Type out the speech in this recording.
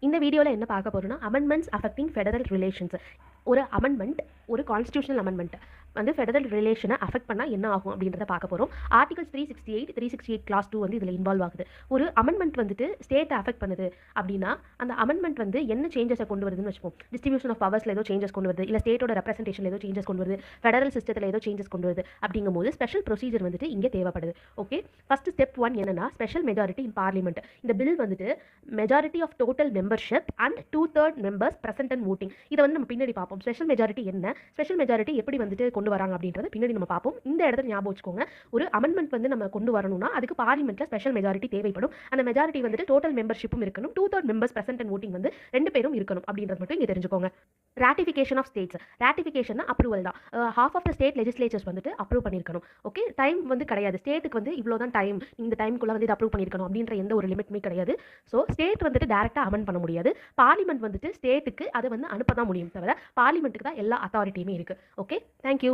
இந்த வீடியோவில் என்ன பார்க்க போகிறோம்னா அமெண்ட்மெண்ட்ஸ் அஃபெக்டிங் ஃபெடரல் ரிலேஷன்ஸ். ஒரு அமெண்ட்மெண்ட், ஒரு கான்ஸ்டியூஷனல் அமெண்ட்மெண்ட் வந்து ஃபெடரல் ரிலேஷனை அஃபெக்ட் பண்ணால் என்ன ஆகும் அப்படின்றத பார்க்க போகிறோம். ஆர்டிகல்ஸ் 368 கிளாஸ் 2 வந்து இதில் இன்வால்வ் ஆகுது. ஒரு அமெண்ட்மெண்ட் வந்துட்டு ஸ்டேட்டை அஃபெக்ட் பண்ணுது அப்படின்னா அந்த அமெண்ட்மெண்ட் வந்து என்ன சேஞ்சஸை கொண்டு வருதுன்னு வச்சுப்போம். டிஸ்ட்ரிபியூஷன் ஆஃப் பவர்ஸில் ஏதோ சேஞ்சஸ் கொண்டு வருது, இல்லை ஸ்டேட்டோட ரெப்ரசன்டேஷன் ஏதோ சேஞ்சஸ் கொண்டு வருது, ஃபெடரல் சிஸ்டத்தில் ஏதோ சேஞ்சஸ் கொண்டு வருது. அப்படிங்கும்போது ஸ்பெஷல் ப்ரொசீஜர் வந்துட்டு இங்கே தேவைப்படுது. ஓகே, ஃபர்ஸ்ட் ஸ்டெப் 1 என்னன்னா ஸ்பெஷல் மெஜாரிட்டி இன் பார்லிமெண்ட். இந்த பில் வந்துட்டு majority of total membership and 2/3 members present and voting. இதை வந்து நம்ம பின்னாடி பார்ப்போம். ஸ்பெஷல் மெஜாரிட்டி என்ன, ஸ்பெஷல் மெஜாரிட்டி எப்படி வந்துட்டு கொண்டு வராங்க அப்படின்றத பின்னாடி நம்ம பார்ப்போம். இந்த இடத்துல ஞாபகம் வச்சுக்கோங்க, ஒரு அமெண்ட்மெண்ட் வந்து நம்ம கொண்டு வரணும்னா அதுக்கு பார்லிமெண்ட்ல ஸ்பெஷல் மெஜாரிட்டி தேவைப்படும். அந்த மெஜாரிட்டி வந்துட்டு டோட்டல் மெம்பர்ஷிப்பும் இருக்கணும், 2/3 மெம்பர்ஸ் பிரசன்ட் அண்ட் ஓட்டிங் வந்து 2 பேரும் இருக்கணும் அப்படின்றது மட்டும் இங்கே தெரிஞ்சுக்கோங்க. Ratification of states. Ratification approval தான். Half of the state legislatures வந்துட்டு அப்ரூவ் பண்ணியிருக்கணும். ஓகே, டைம் வந்து கிடையாது. ஸ்டேட்டுக்கு வந்து இவ்வளோ தான் டைம், இந்த டைமுக்குள்ள வந்து இது அப்ரூவ் பண்ணியிருக்கணும் அப்படின்ற எந்த ஒரு லிமிட்டுமே கிடையாது. ஸோ ஸ்டேட் வந்துட்டு டேரெக்டாக அமெண்ட் பண்ண முடியாது. பார்லிமெண்ட் வந்துட்டு ஸ்டேட்டுக்கு அதை வந்து அனுப்ப தான் முடியும், தவிர பார்லிமெண்ட்டுக்கு தான் எல்லா அத்தாரிட்டியுமே இருக்குது. Okay, thank you.